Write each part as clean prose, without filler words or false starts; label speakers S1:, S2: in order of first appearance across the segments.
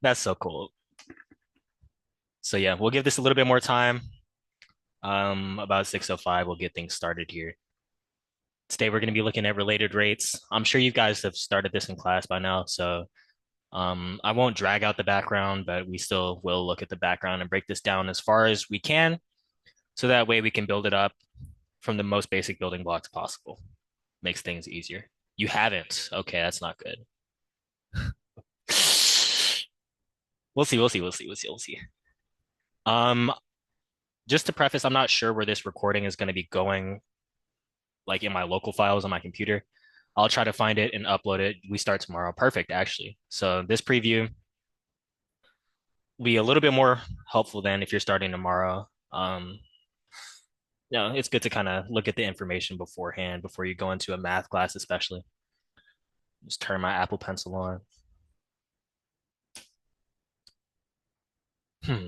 S1: That's so cool. So yeah, we'll give this a little bit more time. About 6:05, we'll get things started here. Today we're going to be looking at related rates. I'm sure you guys have started this in class by now, so I won't drag out the background, but we still will look at the background and break this down as far as we can, so that way we can build it up from the most basic building blocks possible. Makes things easier. You haven't. Okay, that's not good. We'll see, we'll see, we'll see, we'll see, we'll see. Um, just to preface, I'm not sure where this recording is going to be going, like in my local files on my computer. I'll try to find it and upload it. We start tomorrow. Perfect, actually. So this preview will be a little bit more helpful than if you're starting tomorrow. It's good to kind of look at the information beforehand before you go into a math class, especially. Just turn my Apple Pencil on. Hmm.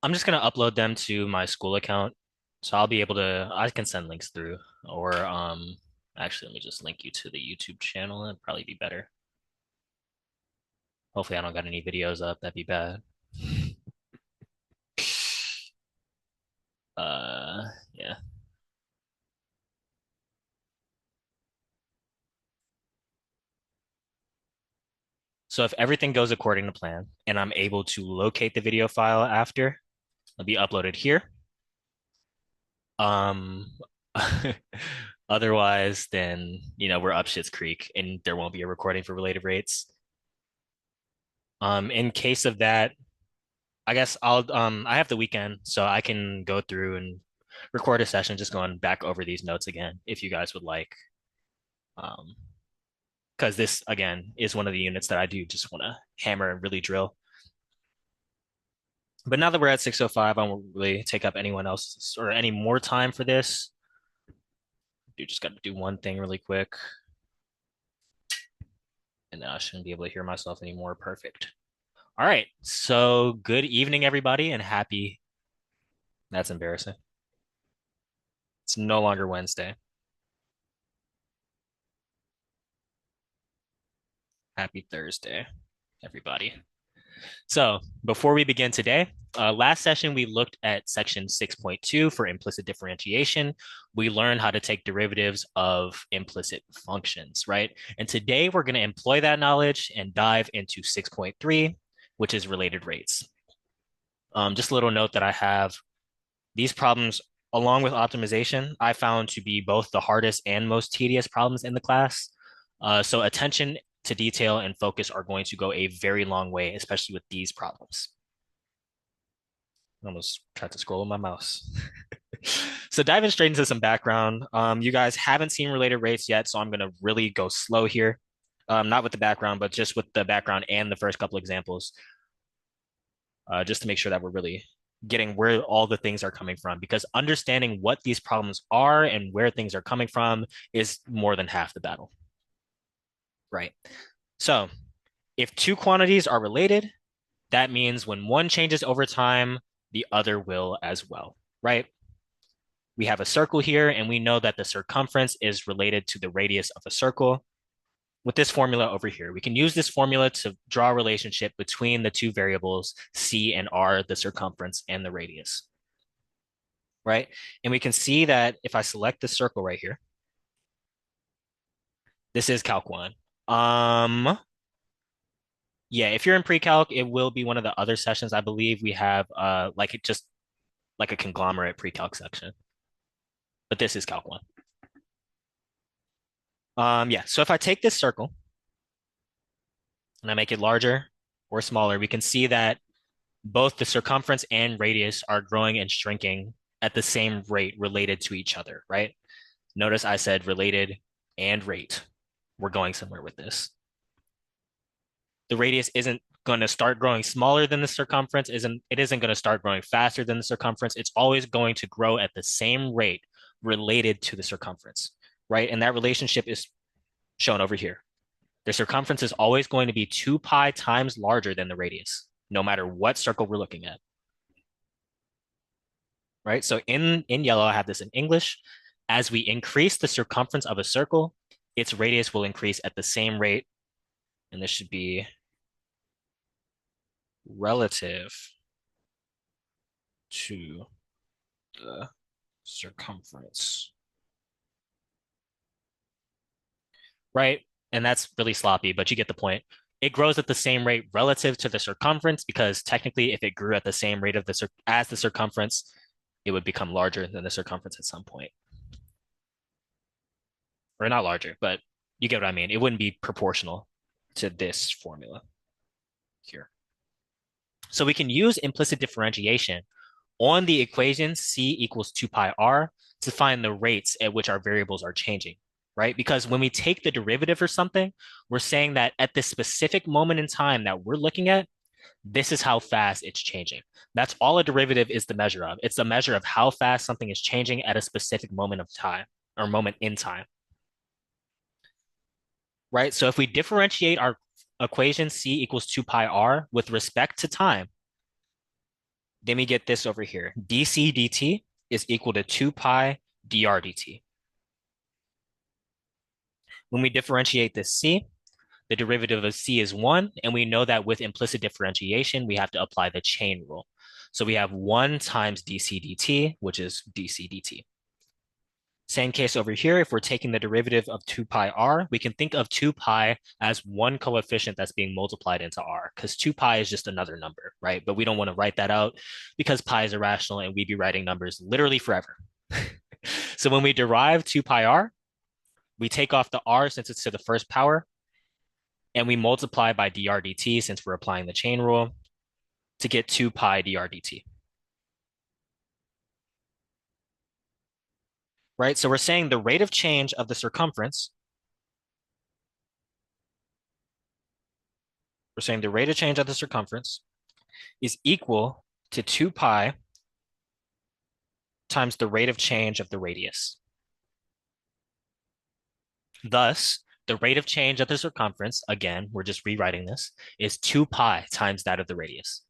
S1: I'm just gonna upload them to my school account, so I'll be able to. I can send links through, or actually, let me just link you to the YouTube channel. That'd probably be better. Hopefully, I don't got any videos up. That'd be bad. Yeah. So if everything goes according to plan, and I'm able to locate the video file after, it'll be uploaded here. Um, Otherwise, then we're up shit's creek, and there won't be a recording for related rates. In case of that, I guess I have the weekend, so I can go through and record a session just going back over these notes again if you guys would like. Um, because this again is one of the units that I do just want to hammer and really drill. But now that we're at 6:05, I won't really take up anyone else or any more time for this. You just got to do one thing really quick, and then I shouldn't be able to hear myself anymore. Perfect. All right. So good evening, everybody, and happy. That's embarrassing. It's no longer Wednesday. Happy Thursday, everybody. So before we begin today, last session we looked at section 6.2 for implicit differentiation. We learned how to take derivatives of implicit functions, right? And today we're going to employ that knowledge and dive into 6.3, which is related rates. Just a little note that I have, these problems, along with optimization, I found to be both the hardest and most tedious problems in the class. So attention to detail and focus are going to go a very long way, especially with these problems. I almost tried to scroll with my mouse. So diving straight into some background, you guys haven't seen related rates yet, so I'm going to really go slow here. Not with the background, but just with the background and the first couple examples, just to make sure that we're really getting where all the things are coming from, because understanding what these problems are and where things are coming from is more than half the battle, right? So if two quantities are related, that means when one changes over time, the other will as well, right? We have a circle here, and we know that the circumference is related to the radius of a circle. With this formula over here, we can use this formula to draw a relationship between the two variables, C and R, the circumference and the radius, right? And we can see that if I select the circle right here, this is Calc 1. Yeah, if you're in pre-calc, it will be one of the other sessions. I believe we have like it just like a conglomerate pre-calc section, but this is Calc 1. Yeah, so if I take this circle and I make it larger or smaller, we can see that both the circumference and radius are growing and shrinking at the same rate related to each other, right? Notice I said related and rate. we're going somewhere with this. The radius isn't going to start growing smaller than the circumference, it isn't going to start growing faster than the circumference. It's always going to grow at the same rate related to the circumference, right? And that relationship is shown over here. The circumference is always going to be 2 pi times larger than the radius, no matter what circle we're looking at, right? So in yellow, I have this in English. As we increase the circumference of a circle, its radius will increase at the same rate. And this should be relative to the circumference, right? And that's really sloppy, but you get the point. It grows at the same rate relative to the circumference because technically, if it grew at the same rate of as the circumference, it would become larger than the circumference at some point, or not larger, but you get what I mean. It wouldn't be proportional to this formula here. So we can use implicit differentiation on the equation c equals 2 pi r to find the rates at which our variables are changing, right? Because when we take the derivative or something, we're saying that at this specific moment in time that we're looking at, this is how fast it's changing. That's all a derivative is the measure of. It's the measure of how fast something is changing at a specific moment of time or moment in time, right? So if we differentiate our equation c equals 2 pi r with respect to time, then we get this over here. dc dt is equal to 2 pi dr dt. When we differentiate this c, the derivative of c is 1, and we know that with implicit differentiation, we have to apply the chain rule. So we have 1 times dc dt, which is dc dt. Same case over here. If we're taking the derivative of 2 pi r, we can think of 2 pi as one coefficient that's being multiplied into r, because 2 pi is just another number, right? But we don't want to write that out because pi is irrational and we'd be writing numbers literally forever. So when we derive 2 pi r, we take off the r since it's to the first power, and we multiply by dr dt since we're applying the chain rule to get 2 pi dr dt. Right? So we're saying the rate of change of the circumference, we're saying the rate of change of the circumference is equal to 2 pi times the rate of change of the radius. Thus, the rate of change of the circumference, again, we're just rewriting this, is 2 pi times that of the radius.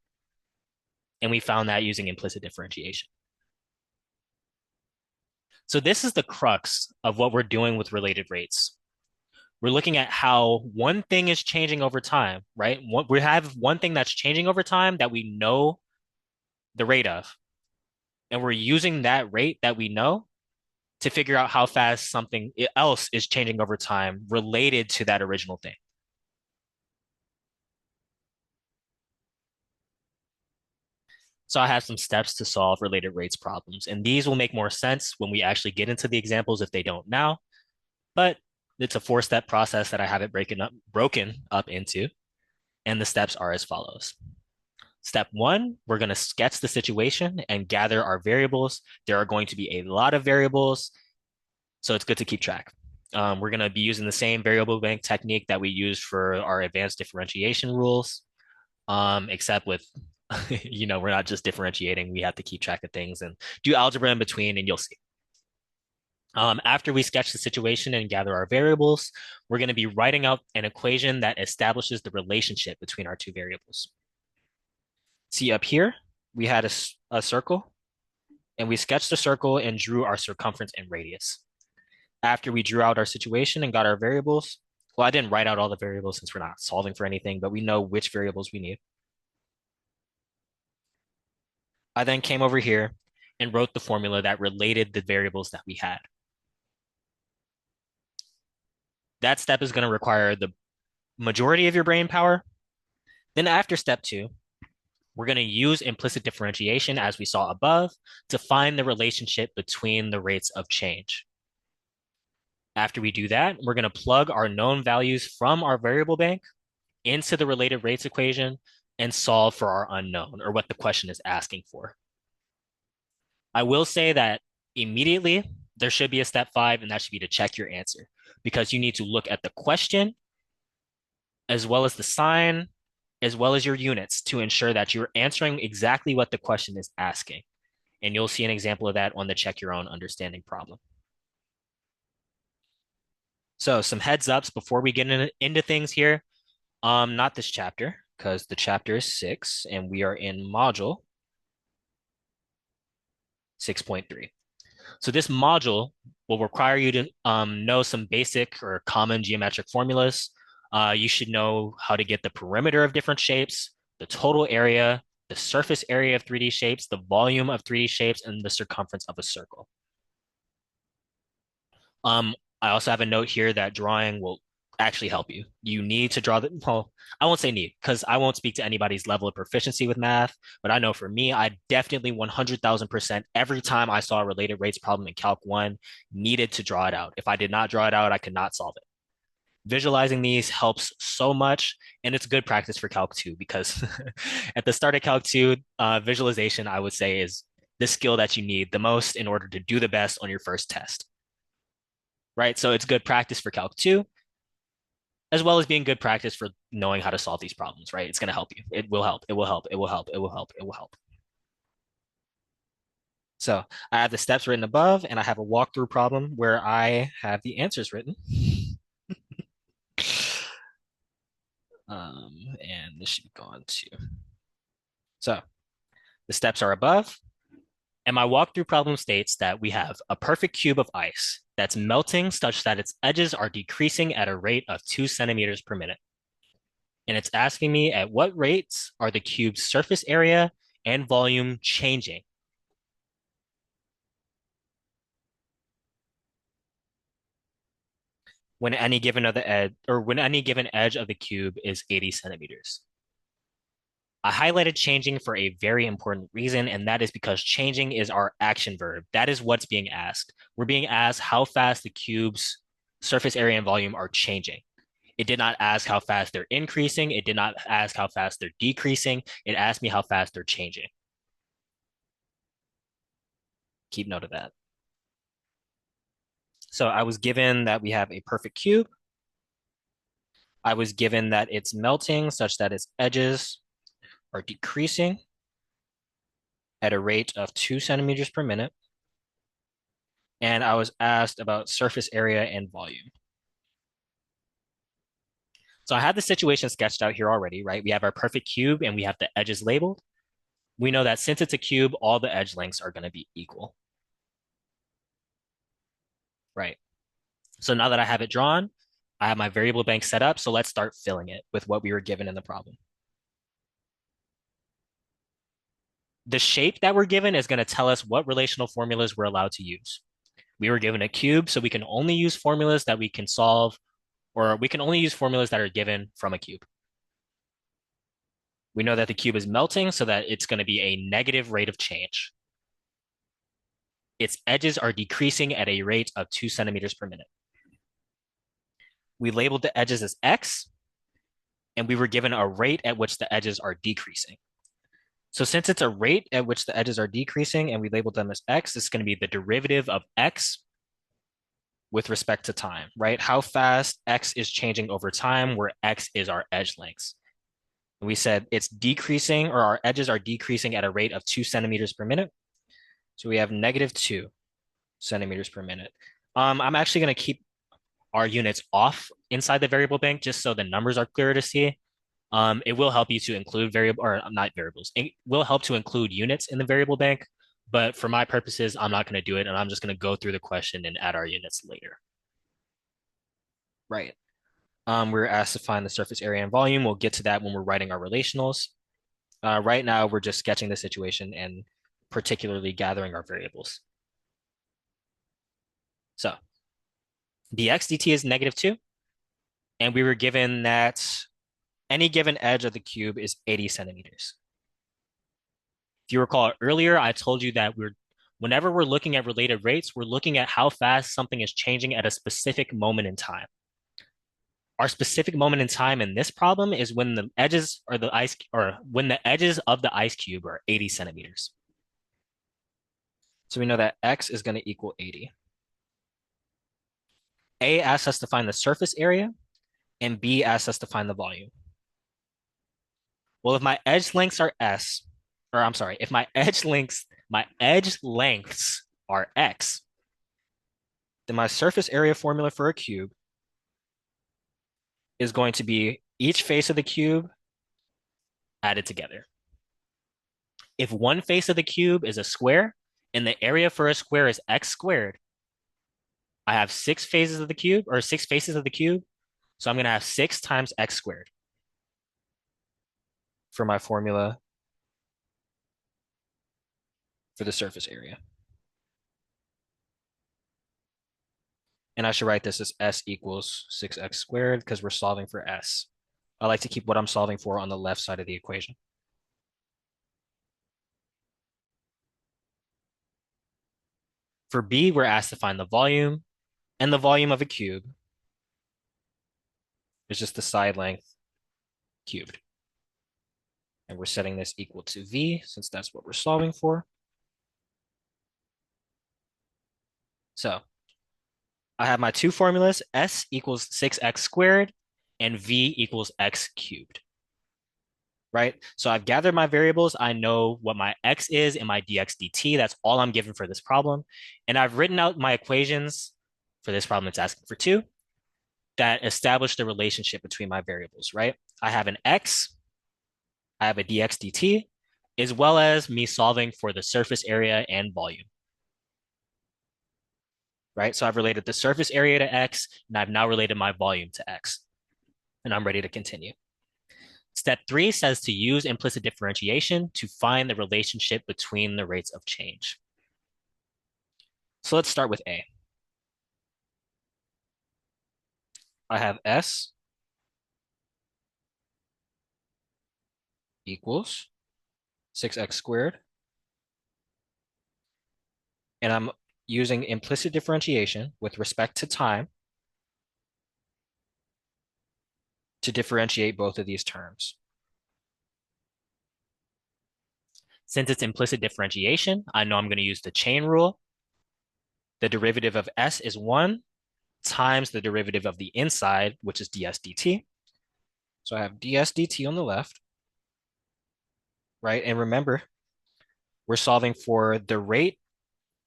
S1: And we found that using implicit differentiation. So this is the crux of what we're doing with related rates. We're looking at how one thing is changing over time, right? We have one thing that's changing over time that we know the rate of, and we're using that rate that we know to figure out how fast something else is changing over time related to that original thing. So I have some steps to solve related rates problems, and these will make more sense when we actually get into the examples if they don't now, but it's a 4-step process that I have it broken up into, and the steps are as follows. Step 1, we're going to sketch the situation and gather our variables. There are going to be a lot of variables, so it's good to keep track. We're going to be using the same variable bank technique that we used for our advanced differentiation rules, except with, we're not just differentiating. We have to keep track of things and do algebra in between, and you'll see. After we sketch the situation and gather our variables, we're going to be writing out an equation that establishes the relationship between our two variables. See up here, we had a circle, and we sketched the circle and drew our circumference and radius. After we drew out our situation and got our variables, well, I didn't write out all the variables since we're not solving for anything, but we know which variables we need. I then came over here and wrote the formula that related the variables that we had. That step is going to require the majority of your brain power. Then after step 2, we're going to use implicit differentiation, as we saw above, to find the relationship between the rates of change. After we do that, we're going to plug our known values from our variable bank into the related rates equation and solve for our unknown, or what the question is asking for. I will say that immediately there should be a step 5, and that should be to check your answer. because you need to look at the question as well as the sign, as well as your units to ensure that you're answering exactly what the question is asking. And you'll see an example of that on the check your own understanding problem. So some heads ups before we get into things here. Not this chapter, because the chapter is 6 and we are in module 6.3. So this module will require you to know some basic or common geometric formulas. You should know how to get the perimeter of different shapes, the total area, the surface area of 3D shapes, the volume of 3D shapes, and the circumference of a circle. I also have a note here that drawing will actually help you. You need to draw well, I won't say need because I won't speak to anybody's level of proficiency with math, but I know for me, I definitely 100,000% every time I saw a related rates problem in Calc 1 needed to draw it out. If I did not draw it out, I could not solve it. Visualizing these helps so much, and it's good practice for Calc 2 because at the start of Calc 2, visualization, I would say, is the skill that you need the most in order to do the best on your first test, right? So it's good practice for Calc 2, as well as being good practice for knowing how to solve these problems, right? It's going to help you. It will help. It will help. It will help. It will help. It will help. So I have the steps written above, and I have a walkthrough problem where I have the answers written. And this should be gone too. So the steps are above. And my walkthrough problem states that we have a perfect cube of ice that's melting such that its edges are decreasing at a rate of 2 centimeters per minute. And it's asking me at what rates are the cube's surface area and volume changing? When any given of the edge or when any given edge of the cube is 80 centimeters. I highlighted changing for a very important reason, and that is because changing is our action verb. That is what's being asked. We're being asked how fast the cube's surface area and volume are changing. It did not ask how fast they're increasing. It did not ask how fast they're decreasing. It asked me how fast they're changing. Keep note of that. So I was given that we have a perfect cube. I was given that it's melting such that its edges are decreasing at a rate of 2 centimeters per minute. And I was asked about surface area and volume. So I have the situation sketched out here already, right? We have our perfect cube and we have the edges labeled. We know that since it's a cube, all the edge lengths are going to be equal, right? So now that I have it drawn, I have my variable bank set up. So let's start filling it with what we were given in the problem. The shape that we're given is going to tell us what relational formulas we're allowed to use. We were given a cube, so we can only use formulas that we can solve, or we can only use formulas that are given from a cube. We know that the cube is melting, so that it's going to be a negative rate of change. Its edges are decreasing at a rate of 2 centimeters per minute. We labeled the edges as X, and we were given a rate at which the edges are decreasing. So since it's a rate at which the edges are decreasing and we labeled them as X, it's going to be the derivative of X with respect to time, right? How fast X is changing over time, where X is our edge lengths. And we said it's decreasing, or our edges are decreasing at a rate of 2 centimeters per minute. So we have negative 2 centimeters per minute. I'm actually going to keep our units off inside the variable bank just so the numbers are clearer to see. It will help you to include variable or not variables. It will help to include units in the variable bank, but for my purposes, I'm not going to do it, and I'm just going to go through the question and add our units later. Right. We're asked to find the surface area and volume. We'll get to that when we're writing our relationals. Right now, we're just sketching the situation and particularly gathering our variables. So dx dt is negative 2, and we were given that any given edge of the cube is 80 centimeters. If you recall earlier, I told you that whenever we're looking at related rates, we're looking at how fast something is changing at a specific moment in time. Our specific moment in time in this problem is when the edges or the ice or when the edges of the ice cube are 80 centimeters. So we know that x is going to equal 80. A asks us to find the surface area, and B asks us to find the volume. Well, if my edge lengths are S, or I'm sorry, if my edge lengths are X, then my surface area formula for a cube is going to be each face of the cube added together. If one face of the cube is a square and the area for a square is X squared, I have six faces of the cube or six faces of the cube. So I'm going to have 6 times X squared for my formula for the surface area. And I should write this as S equals 6x squared because we're solving for S. I like to keep what I'm solving for on the left side of the equation. For B, we're asked to find the volume, and the volume of a cube is just the side length cubed. And we're setting this equal to V since that's what we're solving for. So I have my two formulas, S equals 6x squared and V equals x cubed, right? So I've gathered my variables. I know what my x is and my dx dt. That's all I'm given for this problem. And I've written out my equations for this problem. It's asking for 2 that establish the relationship between my variables, right? I have an x, I have a dx dt, as well as me solving for the surface area and volume, right? So I've related the surface area to x, and I've now related my volume to x, and I'm ready to continue. Step 3 says to use implicit differentiation to find the relationship between the rates of change. So let's start with A. I have S equals 6x squared, and I'm using implicit differentiation with respect to time to differentiate both of these terms. Since it's implicit differentiation, I know I'm going to use the chain rule. The derivative of S is 1 times the derivative of the inside, which is ds dt. So I have ds dt on the left, right? And remember, we're solving for the rate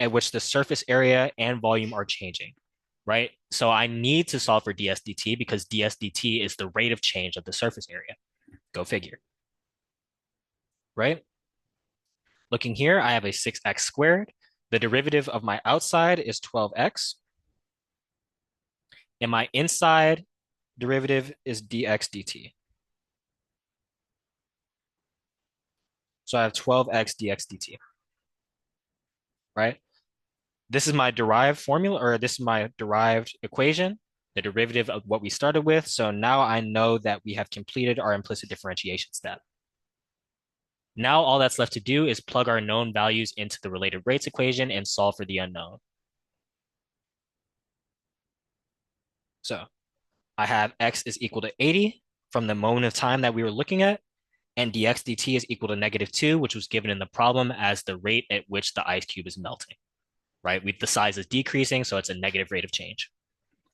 S1: at which the surface area and volume are changing, right? So I need to solve for ds dt because ds dt is the rate of change of the surface area. Go figure, right? Looking here, I have a 6x squared. The derivative of my outside is 12x. And my inside derivative is dx dt. So I have 12x dx dt, right? This is my derived formula, or this is my derived equation, the derivative of what we started with. So now I know that we have completed our implicit differentiation step. Now all that's left to do is plug our known values into the related rates equation and solve for the unknown. So I have x is equal to 80 from the moment of time that we were looking at, and dx dt is equal to -2, which was given in the problem as the rate at which the ice cube is melting, right? The size is decreasing, so it's a negative rate of change.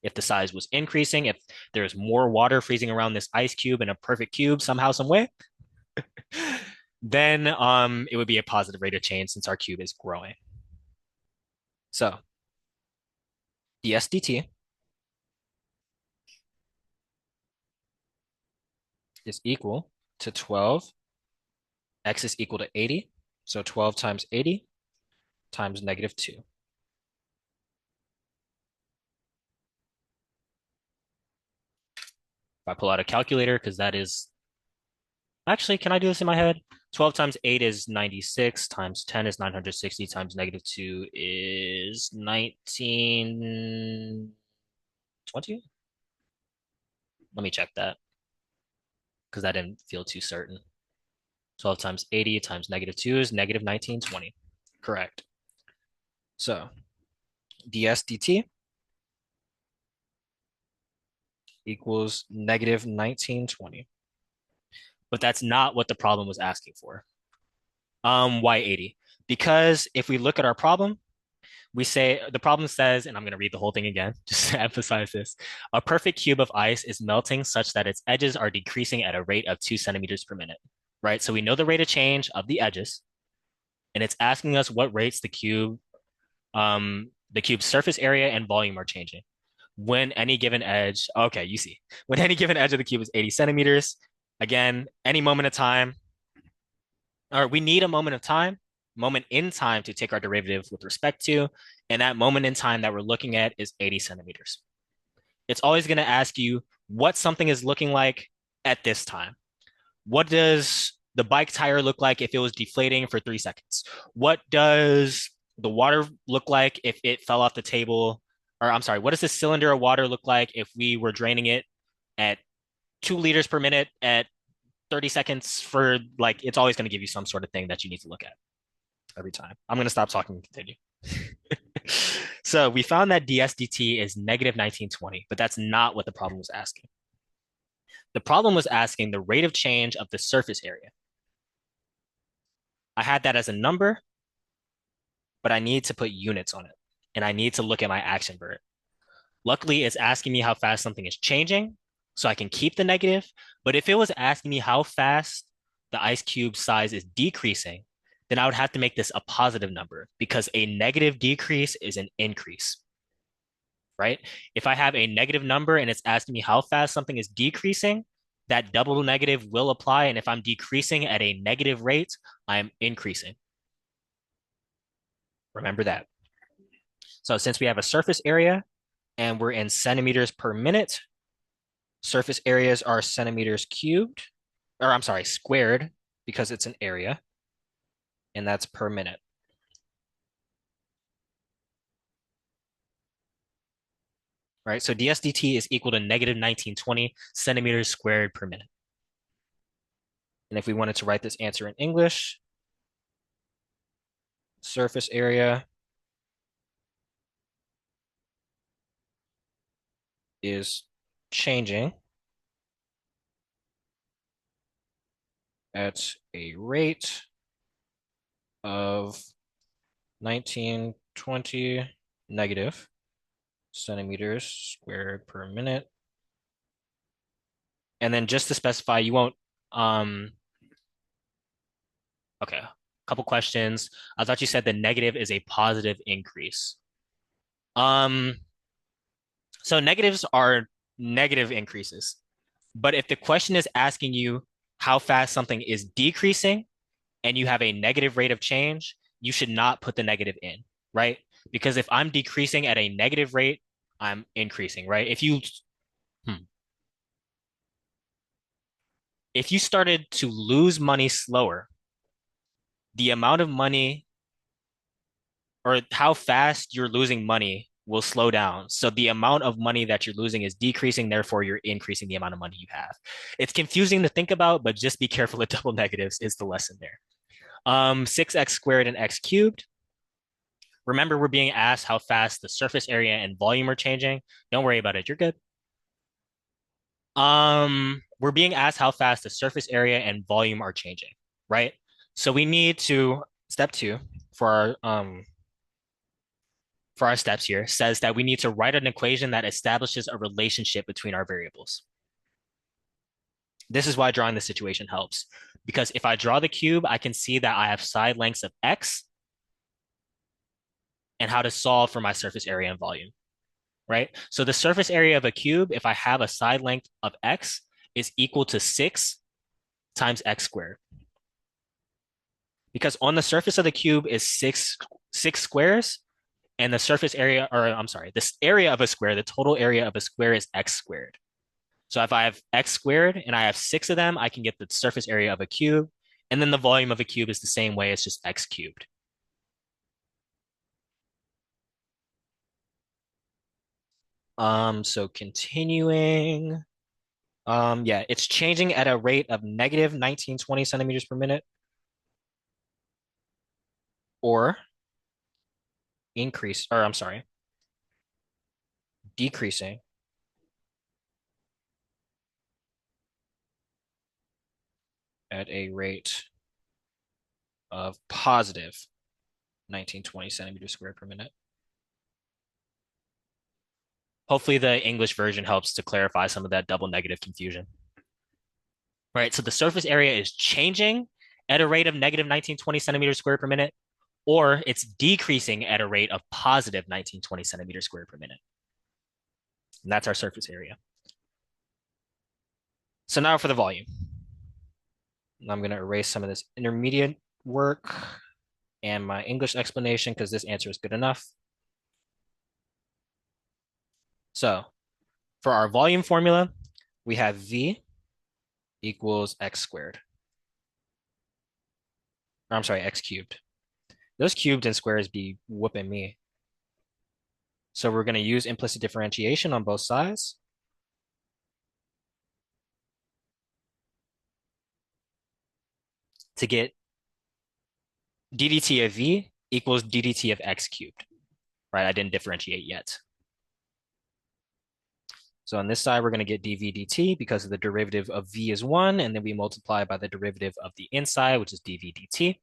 S1: If the size was increasing, if there's more water freezing around this ice cube in a perfect cube somehow, some way, then it would be a positive rate of change since our cube is growing. So ds dt is equal to 12. X is equal to 80. So 12 times 80 times -2. If I pull out a calculator, because that is actually, can I do this in my head? 12 times 8 is 96, times 10 is 960, times -2 is 1920. Let me check that because that didn't feel too certain. 12 times 80 times -2 is -1920. Correct. So ds dt equals -1920. But that's not what the problem was asking for. Why 80? Because if we look at our problem, We say the problem says, and I'm going to read the whole thing again just to emphasize this. A perfect cube of ice is melting such that its edges are decreasing at a rate of 2 centimeters per minute, right? So we know the rate of change of the edges, and it's asking us what rates the cube's surface area and volume are changing. When any given edge, okay, you see, when any given edge of the cube is 80 centimeters, again, any moment of time, or we need a moment in time to take our derivative with respect to, and that moment in time that we're looking at is 80 centimeters. It's always going to ask you what something is looking like at this time. What does the bike tire look like if it was deflating for 3 seconds? What does the water look like if it fell off the table? Or I'm sorry, what does the cylinder of water look like if we were draining it at 2 liters per minute at 30 seconds for like, it's always going to give you some sort of thing that you need to look at every time. I'm going to stop talking and continue. So we found that dsdt is negative 1920, but that's not what the problem was asking. The problem was asking the rate of change of the surface area. I had that as a number, but I need to put units on it. And I need to look at my action verb. Luckily, it's asking me how fast something is changing, so I can keep the negative. But if it was asking me how fast the ice cube size is decreasing, then I would have to make this a positive number because a negative decrease is an increase, right? If I have a negative number and it's asking me how fast something is decreasing, that double negative will apply. And if I'm decreasing at a negative rate, I'm increasing. Remember that. So since we have a surface area and we're in centimeters per minute, surface areas are centimeters cubed, or I'm sorry, squared, because it's an area, and that's per minute. Right, so dsdt is equal to negative 1920 centimeters squared per minute. And if we wanted to write this answer in English, surface area is changing at a rate of 1920 negative centimeters squared per minute. And then just to specify, you won't, okay, a couple questions. I thought you said the negative is a positive increase. Um, so negatives are negative increases. But if the question is asking you how fast something is decreasing and you have a negative rate of change, you should not put the negative in, right? Because if I'm decreasing at a negative rate, I'm increasing, right? Hmm, if you started to lose money slower, the amount of money or how fast you're losing money will slow down. So the amount of money that you're losing is decreasing, therefore you're increasing the amount of money you have. It's confusing to think about, but just be careful of double negatives is the lesson there. 6x squared and x cubed. Remember, we're being asked how fast the surface area and volume are changing. Don't worry about it. You're good. We're being asked how fast the surface area and volume are changing, right? So we need to, step two for our steps here says that we need to write an equation that establishes a relationship between our variables. This is why drawing the situation helps. Because if I draw the cube, I can see that I have side lengths of x and how to solve for my surface area and volume, right? So the surface area of a cube, if I have a side length of x, is equal to 6 times x squared. Because on the surface of the cube is six squares, and the surface area, or I'm sorry, this area of a square, the total area of a square is x squared. So if I have x squared and I have 6 of them, I can get the surface area of a cube. And then the volume of a cube is the same way, it's just x cubed. So continuing, yeah, it's changing at a rate of negative 1920 centimeters per minute or increase, or I'm sorry, decreasing at a rate of positive 1920 centimeters squared per minute. Hopefully the English version helps to clarify some of that double negative confusion. Right, so the surface area is changing at a rate of negative 1920 centimeters squared per minute, or it's decreasing at a rate of positive 1920 centimeters squared per minute. And that's our surface area. So now for the volume. I'm going to erase some of this intermediate work and my English explanation because this answer is good enough. So for our volume formula, we have V equals x squared. Or, I'm sorry, x cubed. Those cubed and squares be whooping me. So we're going to use implicit differentiation on both sides. To get ddt of V equals ddt of x cubed, right? I didn't differentiate yet. So on this side, we're going to get dv dt because of the derivative of V is 1, and then we multiply by the derivative of the inside, which is dv dt.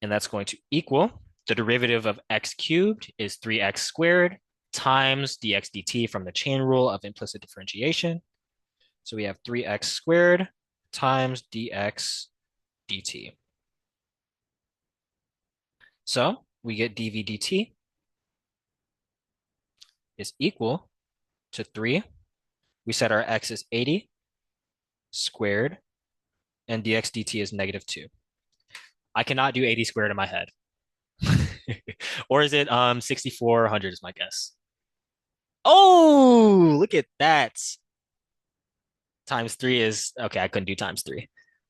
S1: And that's going to equal the derivative of x cubed is 3x squared times dx dt from the chain rule of implicit differentiation. So we have 3x squared times dx dt. So we get dv dt is equal to 3. We set our x as 80 squared, and dx dt is negative 2. I cannot do 80 squared in my head. Or is it 6,400 is my guess. Oh, look at that. Times 3 is, okay, I couldn't do times 3.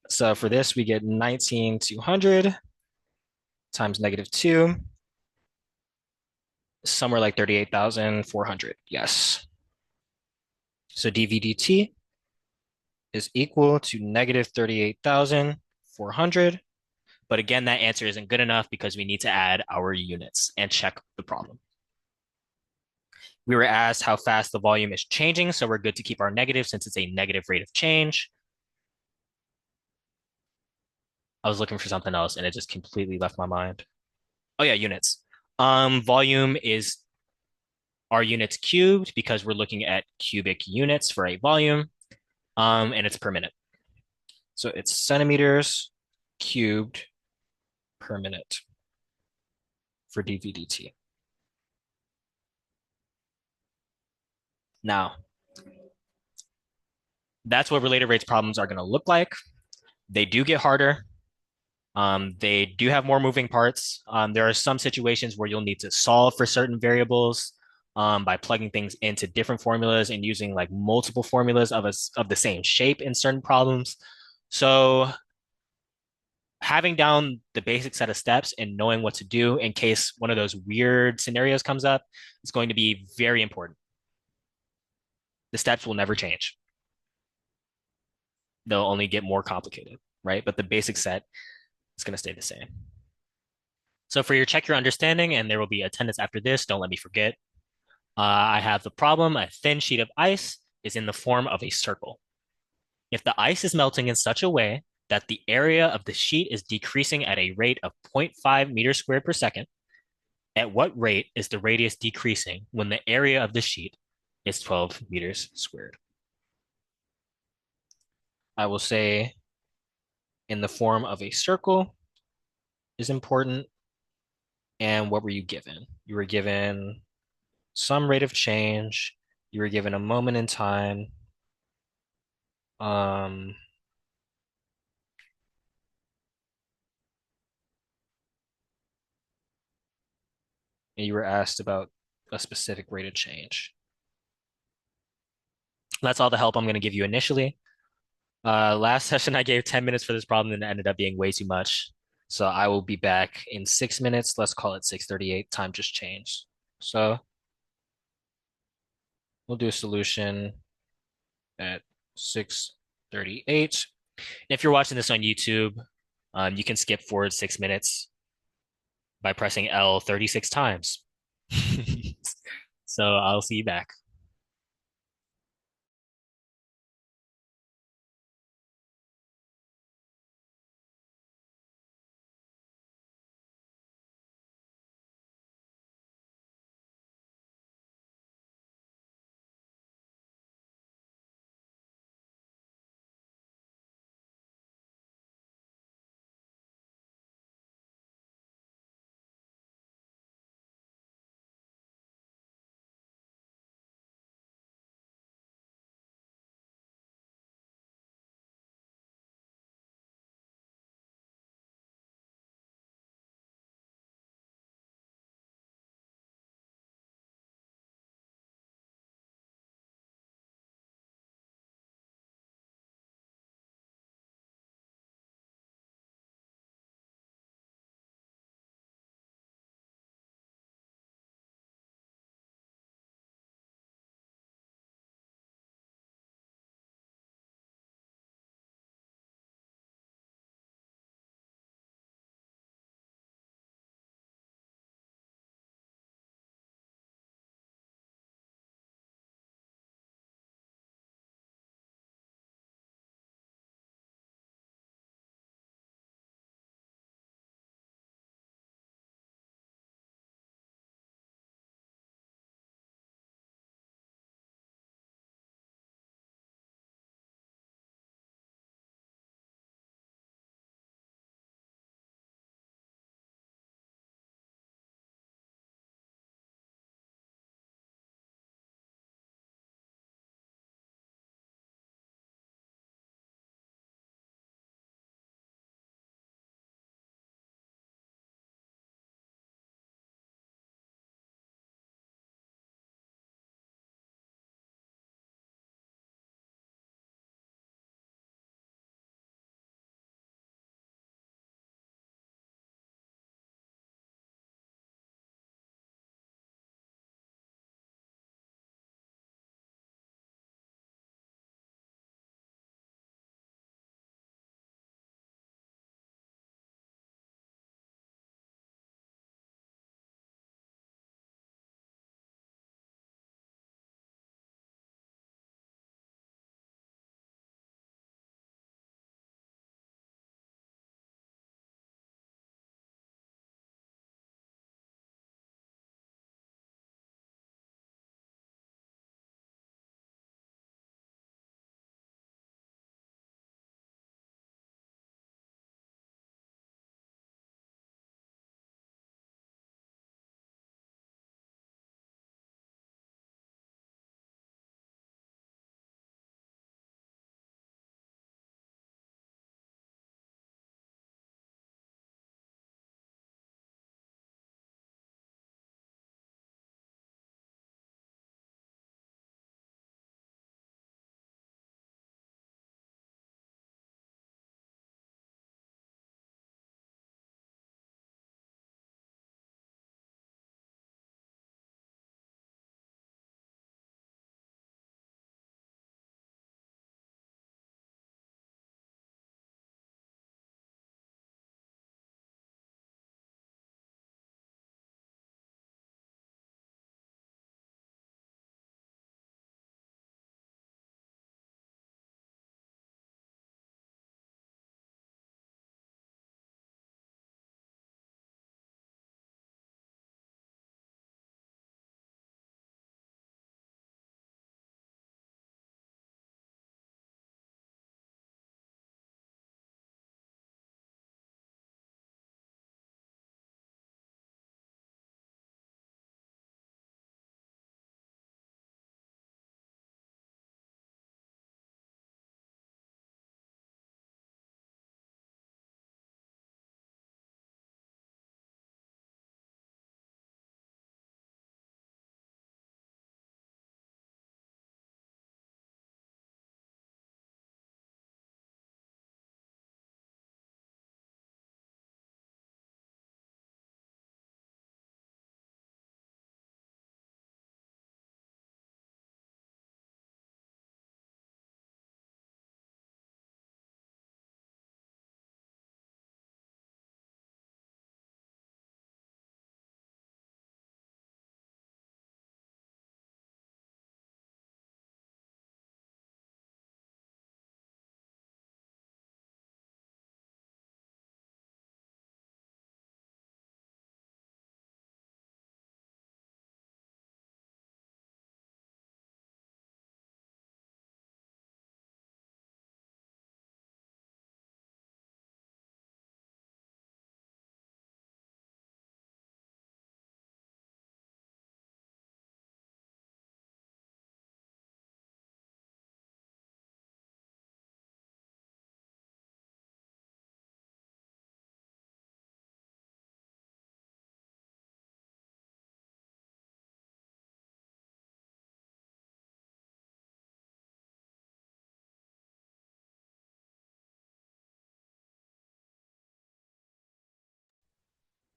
S1: So for this, we get 19,200 times negative 2, somewhere like 38,400. Yes. So dv dt is equal to negative 38,400. But again, that answer isn't good enough because we need to add our units and check the problem. We were asked how fast the volume is changing, so we're good to keep our negative since it's a negative rate of change. I was looking for something else and it just completely left my mind. Oh yeah, units. Volume is our units cubed because we're looking at cubic units for a volume, and it's per minute. So it's centimeters cubed per minute for dv dt. Now, that's what related rates problems are going to look like. They do get harder. They do have more moving parts. There are some situations where you'll need to solve for certain variables by plugging things into different formulas and using like multiple formulas of the same shape in certain problems. So having down the basic set of steps and knowing what to do in case one of those weird scenarios comes up is going to be very important. The steps will never change. They'll only get more complicated, right? But the basic set is going to stay the same. So for your check your understanding, and there will be attendance after this, don't let me forget. I have the problem, a thin sheet of ice is in the form of a circle. If the ice is melting in such a way that the area of the sheet is decreasing at a rate of 0.5 meters squared per second, at what rate is the radius decreasing when the area of the sheet is 12 meters squared? I will say in the form of a circle is important. And what were you given? You were given some rate of change. You were given a moment in time. Um, and you were asked about a specific rate of change. That's all the help I'm going to give you initially. Last session, I gave 10 minutes for this problem and it ended up being way too much. So I will be back in 6 minutes. Let's call it 6:38. Time just changed. So we'll do a solution at 6:38. And if you're watching this on YouTube, you can skip forward 6 minutes by pressing L 36 times. So I'll see you back.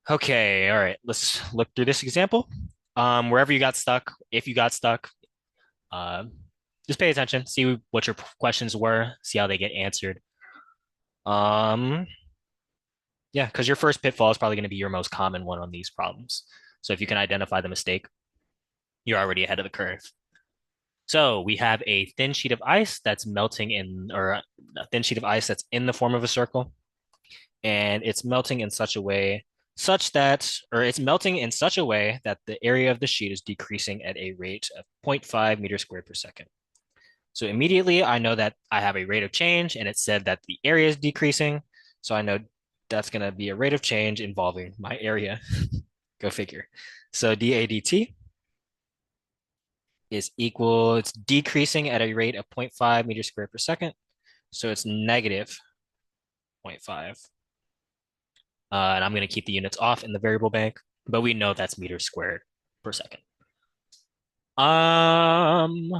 S1: Okay, all right. Let's look through this example. Wherever you got stuck, if you got stuck, uh, just pay attention, see what your questions were, see how they get answered. Um, yeah, because your first pitfall is probably going to be your most common one on these problems. So if you can identify the mistake, you're already ahead of the curve. So we have a thin sheet of ice that's melting in, or a thin sheet of ice that's in the form of a circle, and it's melting in such a way such that, or it's melting in such a way that the area of the sheet is decreasing at a rate of 0.5 meters squared per second. So immediately I know that I have a rate of change and it said that the area is decreasing. So I know that's going to be a rate of change involving my area. Go figure. So dAdt is equal, it's decreasing at a rate of 0.5 meters squared per second. So it's negative zero point 0.5. And I'm going to keep the units off in the variable bank, but we know that's meters squared per second. Um,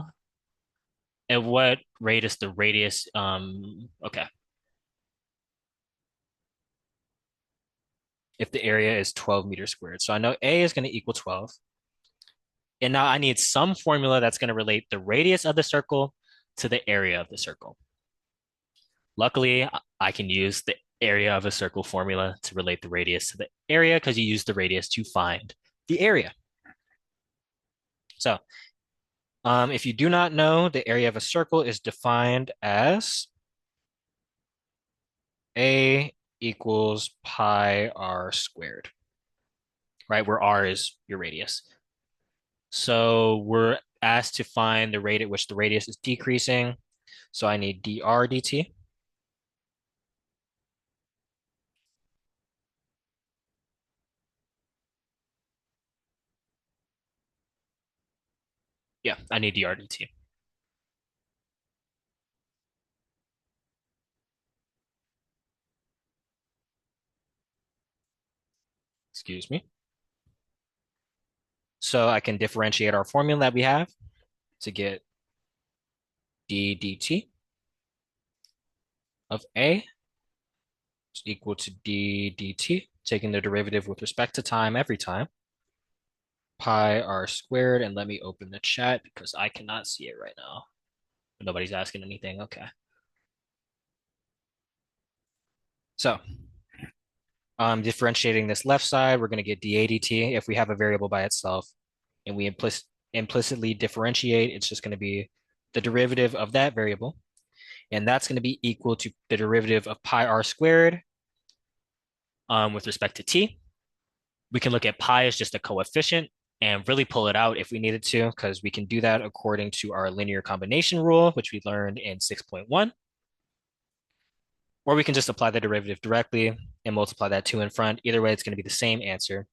S1: at what rate is the radius? Okay. If the area is 12 meters squared. So I know A is going to equal 12. And now I need some formula that's going to relate the radius of the circle to the area of the circle. Luckily, I can use the area of a circle formula to relate the radius to the area because you use the radius to find the area. So if you do not know, the area of a circle is defined as A equals pi r squared, right? Where r is your radius. So we're asked to find the rate at which the radius is decreasing. So I need dr dt. Yeah, I need dr dt. Excuse me. So I can differentiate our formula that we have to get d dt of A is equal to d dt, taking the derivative with respect to time every time, pi r squared. And let me open the chat because I cannot see it right now. Nobody's asking anything. Okay. So differentiating this left side, we're going to get dAdt. If we have a variable by itself and we implicitly differentiate, it's just going to be the derivative of that variable. And that's going to be equal to the derivative of pi r squared with respect to t. We can look at pi as just a coefficient and really pull it out if we needed to, because we can do that according to our linear combination rule, which we learned in 6.1. Or we can just apply the derivative directly and multiply that 2 in front. Either way, it's going to be the same answer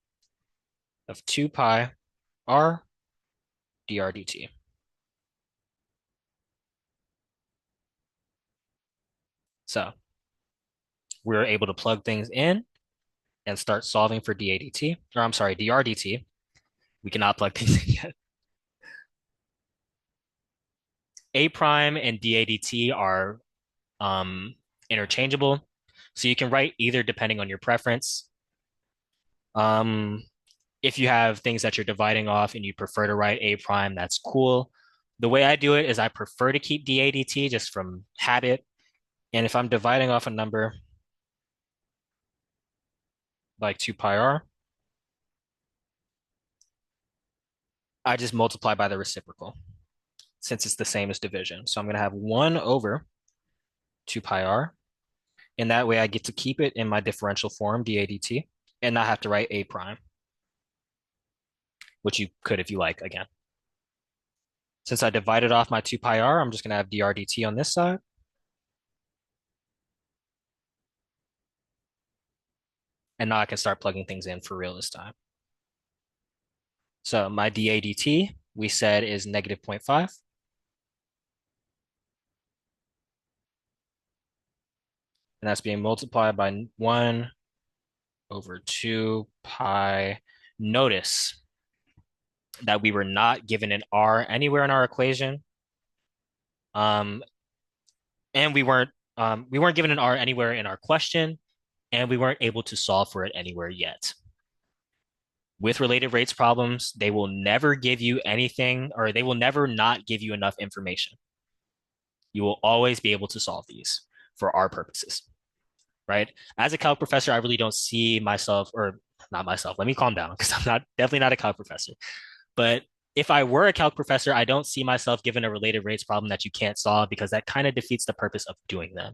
S1: of 2 pi r dr dt. So we're able to plug things in and start solving for dAdt, or I'm sorry, dr dt. We cannot plug things in yet. A prime and dAdt are interchangeable. So you can write either depending on your preference. Um, if you have things that you're dividing off and you prefer to write A prime, that's cool. The way I do it is I prefer to keep dAdt just from habit. And if I'm dividing off a number like 2 pi r, I just multiply by the reciprocal since it's the same as division. So I'm going to have 1 over 2 pi r. And that way I get to keep it in my differential form, dAdt, and not have to write A prime, which you could if you like again. Since I divided off my 2 pi r, I'm just going to have dr dt on this side. And now I can start plugging things in for real this time. So my dAdt, we said, is negative 0.5. And that's being multiplied by 1 over 2 pi. Notice that we were not given an r anywhere in our equation. Um, and we weren't given an r anywhere in our question, and we weren't able to solve for it anywhere yet. With related rates problems, they will never give you anything, or they will never not give you enough information. You will always be able to solve these for our purposes, right? As a calc professor, I really don't see myself, or not myself, let me calm down because I'm not definitely not a calc professor. But if I were a calc professor, I don't see myself given a related rates problem that you can't solve because that kind of defeats the purpose of doing them,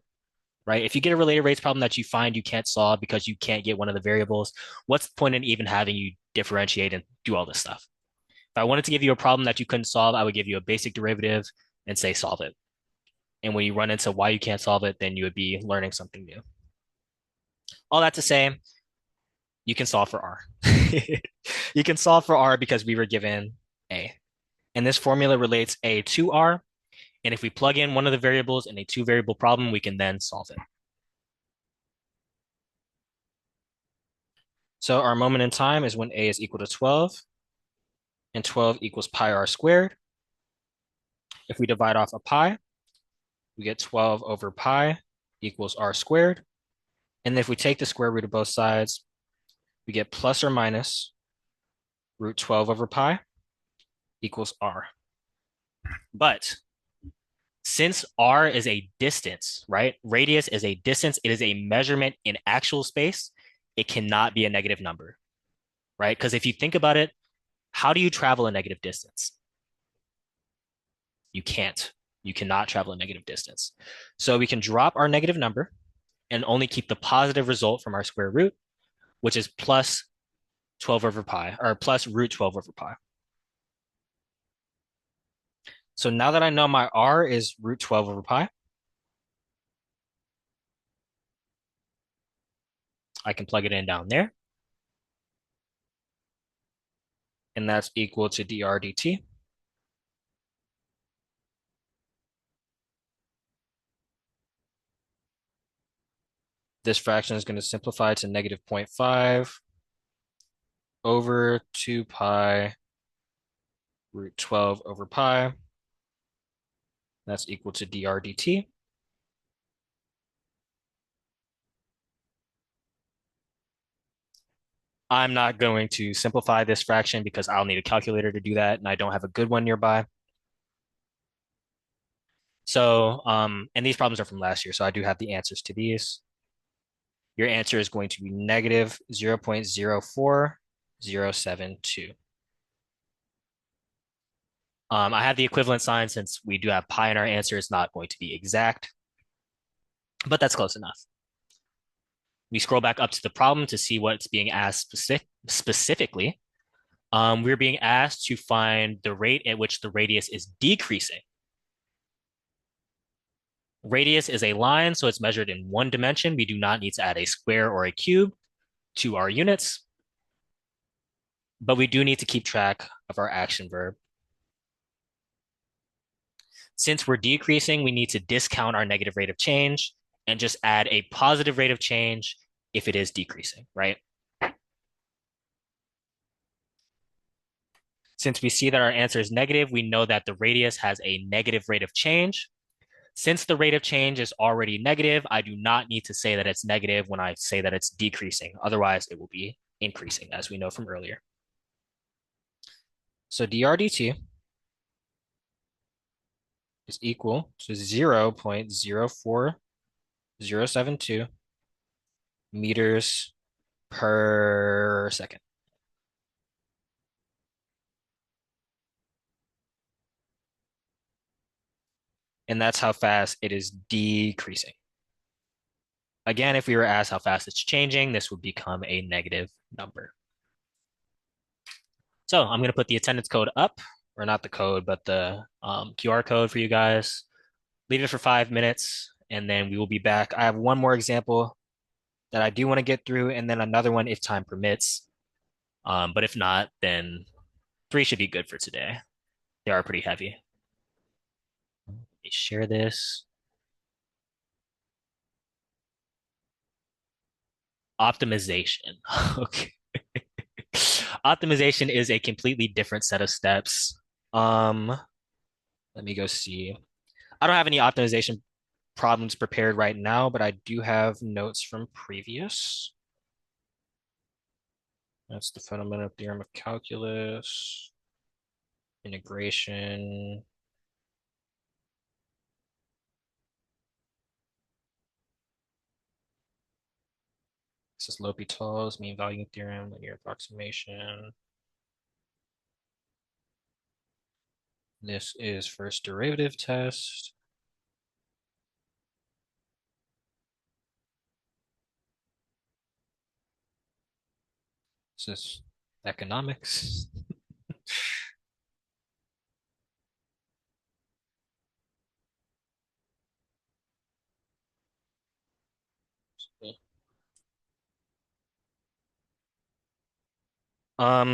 S1: right? If you get a related rates problem that you find you can't solve because you can't get one of the variables, what's the point in even having you differentiate and do all this stuff? If I wanted to give you a problem that you couldn't solve, I would give you a basic derivative and say solve it. And when you run into why you can't solve it, then you would be learning something new. All that to say, you can solve for R. You can solve for R because we were given A. And this formula relates A to R. And if we plug in one of the variables in a two variable problem, we can then solve it. So our moment in time is when A is equal to 12 and 12 equals pi R squared. If we divide off a pi, we get 12 over pi equals R squared. And if we take the square root of both sides, we get plus or minus root 12 over pi equals R. But since R is a distance, right? Radius is a distance, it is a measurement in actual space. It cannot be a negative number, right? Because if you think about it, how do you travel a negative distance? You can't. You cannot travel a negative distance. So we can drop our negative number and only keep the positive result from our square root, which is plus 12 over pi, or plus root 12 over pi. So now that I know my R is root 12 over pi, I can plug it in down there. And that's equal to dr dt. This fraction is going to simplify to negative 0.5 over 2 pi root 12 over pi. That's equal to dr dt. I'm not going to simplify this fraction because I'll need a calculator to do that, and I don't have a good one nearby. So, and these problems are from last year, so I do have the answers to these. Your answer is going to be negative 0.04072. I have the equivalent sign since we do have pi in our answer. It's not going to be exact, but that's close enough. We scroll back up to the problem to see what's being asked specifically. We're being asked to find the rate at which the radius is decreasing. Radius is a line, so it's measured in one dimension. We do not need to add a square or a cube to our units, but we do need to keep track of our action verb. Since we're decreasing, we need to discount our negative rate of change and just add a positive rate of change if it is decreasing, right? Since we see that our answer is negative, we know that the radius has a negative rate of change. Since the rate of change is already negative, I do not need to say that it's negative when I say that it's decreasing. Otherwise, it will be increasing, as we know from earlier. So dr dt is equal to 0.04072 meters per second. And that's how fast it is decreasing. Again, if we were asked how fast it's changing, this would become a negative number. So I'm going to put the attendance code up, or not the code, but the QR code for you guys. Leave it for 5 minutes, and then we will be back. I have one more example that I do want to get through, and then another one if time permits. But if not, then 3 should be good for today. They are pretty heavy. Let me share this. Optimization. Okay. Optimization is a completely different set of steps. Let me go see. I don't have any optimization problems prepared right now, but I do have notes from previous. That's the fundamental theorem of calculus, integration. This is L'Hopital's mean value theorem, linear approximation. This is first derivative test. This is economics.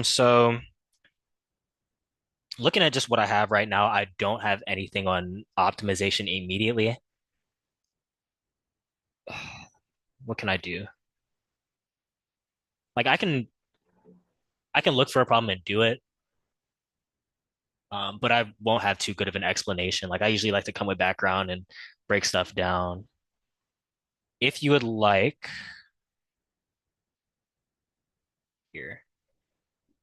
S1: So looking at just what I have right now, I don't have anything on optimization immediately. What can I do? Like I can look for a problem and do it, but I won't have too good of an explanation. Like I usually like to come with background and break stuff down. If you would like, here,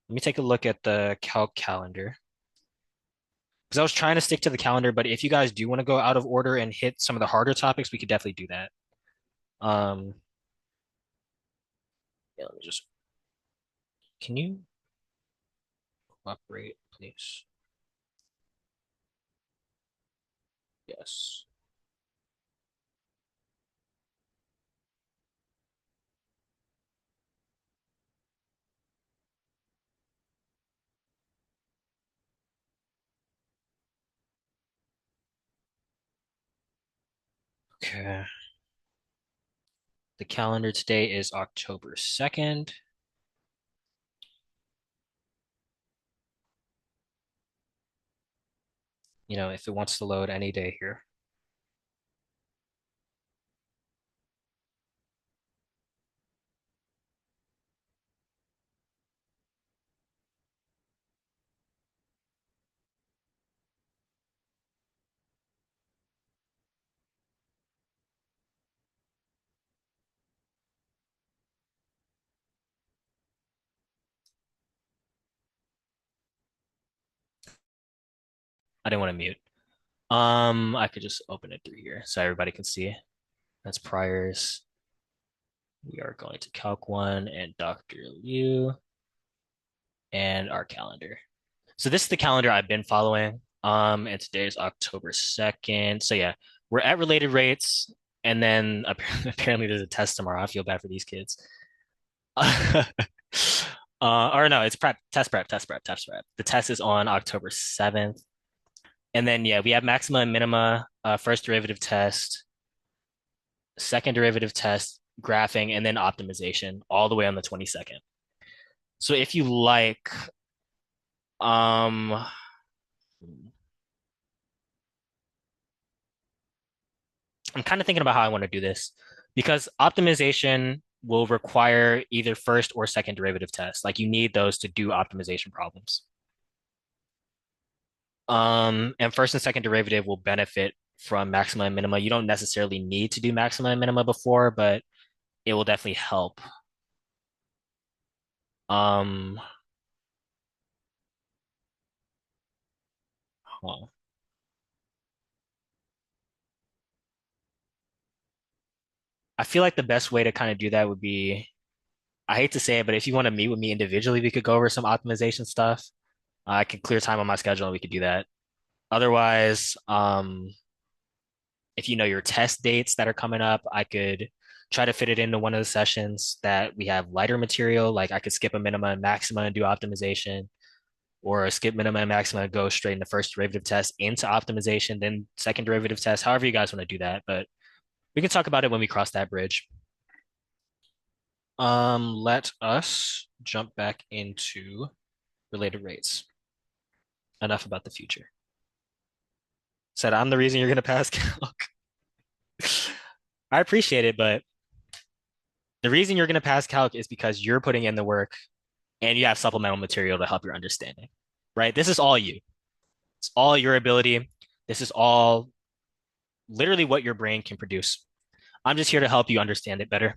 S1: let me take a look at the calc calendar. Because I was trying to stick to the calendar, but if you guys do want to go out of order and hit some of the harder topics, we could definitely do that. Um, yeah, let me just, can you cooperate, please? Yes. Okay. The calendar today is October 2nd. You know, if it wants to load any day here. I didn't want to mute. I could just open it through here so everybody can see. That's priors. We are going to Calc 1 and Dr. Liu and our calendar. So this is the calendar I've been following. And today is October 2nd. So yeah, we're at related rates. And then apparently there's a test tomorrow. I feel bad for these kids. Or no, it's test prep. The test is on October 7th. And then yeah, we have maxima and minima, first derivative test, second derivative test, graphing, and then optimization all the way on the 22nd. So if you like, um, I'm kind of thinking about how I want to do this because optimization will require either first or second derivative tests. Like you need those to do optimization problems. And first and second derivative will benefit from maxima and minima. You don't necessarily need to do maxima and minima before, but it will definitely help. Um, huh. I feel like the best way to kind of do that would be, I hate to say it, but if you want to meet with me individually, we could go over some optimization stuff. I could clear time on my schedule and we could do that. Otherwise, if you know your test dates that are coming up, I could try to fit it into one of the sessions that we have lighter material. Like I could skip a minima and maxima and do optimization, or skip minima and maxima and go straight into first derivative test into optimization, then second derivative test, however you guys want to do that. But we can talk about it when we cross that bridge. Let us jump back into related rates. Enough about the future. Said I'm the reason you're gonna pass calc. I appreciate it, but the reason you're gonna pass calc is because you're putting in the work and you have supplemental material to help your understanding. Right? This is all you. It's all your ability. This is all literally what your brain can produce. I'm just here to help you understand it better.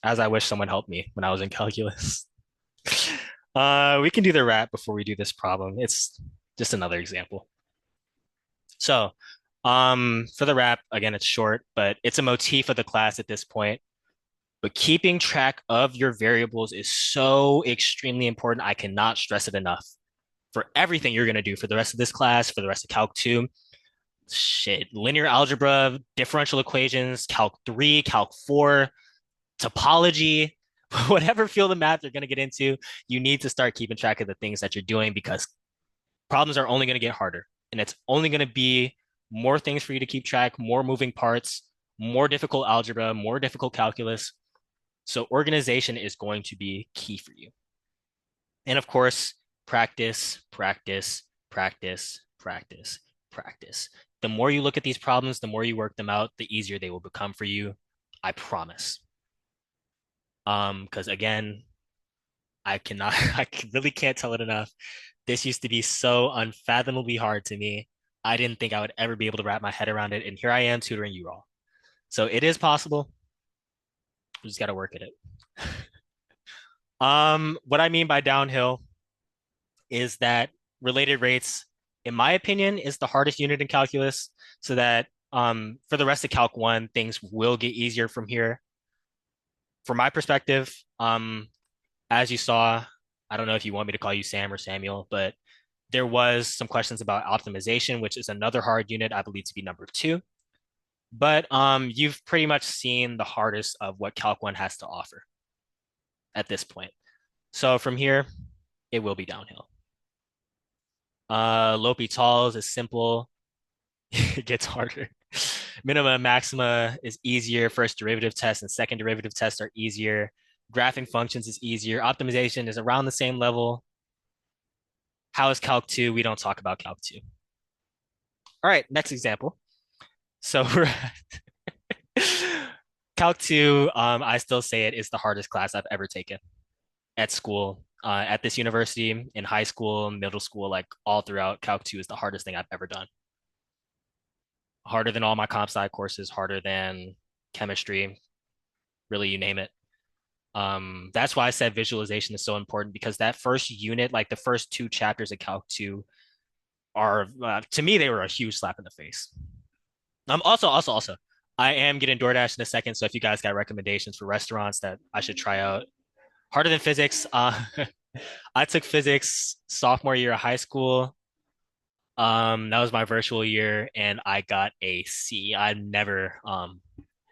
S1: as I wish someone helped me when I was in calculus. We can do the wrap before we do this problem. It's just another example. So, for the wrap, again, it's short, but it's a motif of the class at this point. But keeping track of your variables is so extremely important. I cannot stress it enough for everything you're going to do for the rest of this class, for the rest of Calc 2. Shit, linear algebra, differential equations, Calc 3, Calc 4, topology, whatever field of math you're going to get into, you need to start keeping track of the things that you're doing because problems are only going to get harder. And it's only going to be more things for you to keep track, more moving parts, more difficult algebra, more difficult calculus. So organization is going to be key for you. And of course, practice, practice, practice, practice, practice. The more you look at these problems, the more you work them out, the easier they will become for you. I promise. Because again, I cannot, I really can't tell it enough. This used to be so unfathomably hard to me. I didn't think I would ever be able to wrap my head around it. And here I am tutoring you all. So it is possible. We just got to work at it. What I mean by downhill is that related rates, in my opinion, is the hardest unit in calculus. So that for the rest of Calc 1, things will get easier from here. From my perspective, as you saw, I don't know if you want me to call you Sam or Samuel, but there was some questions about optimization, which is another hard unit, I believe to be number 2. But you've pretty much seen the hardest of what Calc 1 has to offer at this point. So from here, it will be downhill. L'Hopital's is simple. It gets harder. Minima and maxima is easier. First derivative test and second derivative tests are easier. Graphing functions is easier. Optimization is around the same level. How is Calc 2? We don't talk about Calc 2. All right, next example. So we're Calc 2, I still say it is the hardest class I've ever taken at school, at this university, in high school, middle school, like all throughout. Calc 2 is the hardest thing I've ever done. Harder than all my comp sci courses, harder than chemistry, really, you name it. That's why I said visualization is so important because that first unit, like the first 2 chapters of Calc 2, are to me they were a huge slap in the face. Also, I am getting DoorDash in a second, so if you guys got recommendations for restaurants that I should try out, harder than physics. I took physics sophomore year of high school. That was my virtual year, and I got a C. I never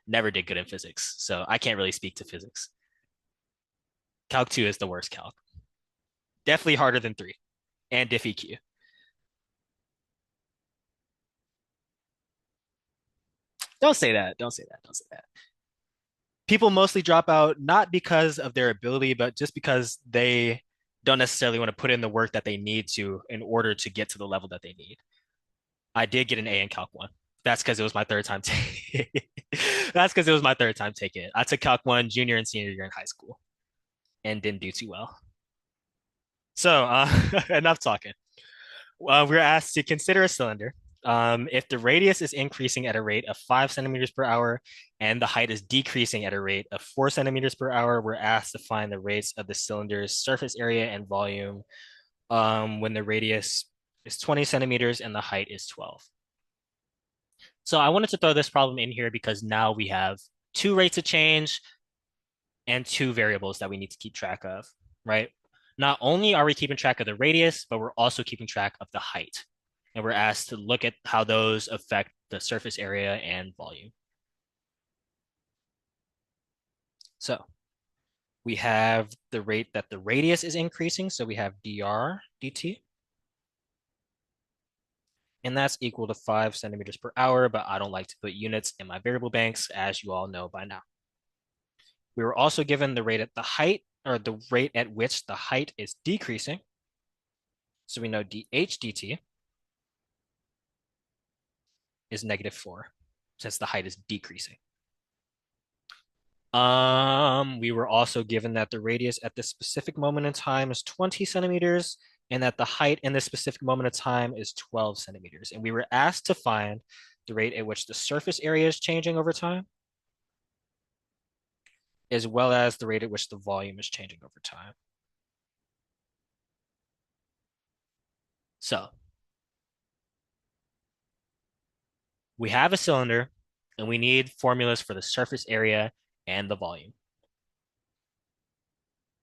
S1: did good in physics, so I can't really speak to physics. Calc 2 is the worst calc. Definitely harder than 3 and DiffEQ. Don't say that. Don't say that. Don't say that. People mostly drop out not because of their ability, but just because they don't necessarily want to put in the work that they need to in order to get to the level that they need. I did get an A in Calc 1. That's because it was my third time. That's because it was my third time taking it. I took Calc 1 junior and senior year in high school and didn't do too well. So enough talking. We're asked to consider a cylinder. If the radius is increasing at a rate of 5 centimeters per hour and the height is decreasing at a rate of 4 centimeters per hour, we're asked to find the rates of the cylinder's surface area and volume when the radius is 20 centimeters and the height is 12. So I wanted to throw this problem in here because now we have 2 rates of change and 2 variables that we need to keep track of, right? Not only are we keeping track of the radius, but we're also keeping track of the height. And we're asked to look at how those affect the surface area and volume. So we have the rate that the radius is increasing. So we have dr dt. And that's equal to 5 centimeters per hour, but I don't like to put units in my variable banks, as you all know by now. We were also given the rate at the height, or the rate at which the height is decreasing. So we know dh dt is -4, since the height is decreasing. We were also given that the radius at this specific moment in time is 20 centimeters and that the height in this specific moment of time is 12 centimeters. And we were asked to find the rate at which the surface area is changing over time as well as the rate at which the volume is changing over time. So we have a cylinder and we need formulas for the surface area and the volume.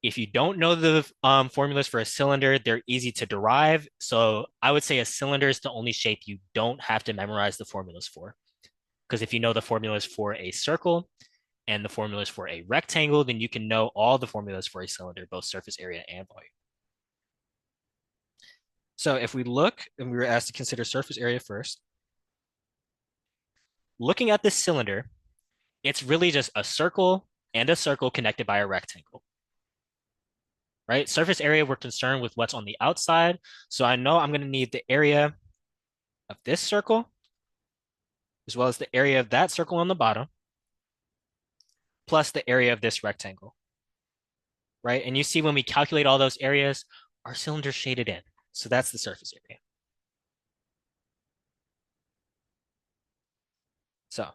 S1: If you don't know the formulas for a cylinder, they're easy to derive. So I would say a cylinder is the only shape you don't have to memorize the formulas for. Because if you know the formulas for a circle and the formulas for a rectangle, then you can know all the formulas for a cylinder, both surface area and volume. So if we look, and we were asked to consider surface area first, looking at this cylinder, it's really just a circle and a circle connected by a rectangle, right? Surface area, we're concerned with what's on the outside. So I know I'm going to need the area of this circle, as well as the area of that circle on the bottom, plus the area of this rectangle, right? And you see when we calculate all those areas, our cylinder's shaded in. So that's the surface area. So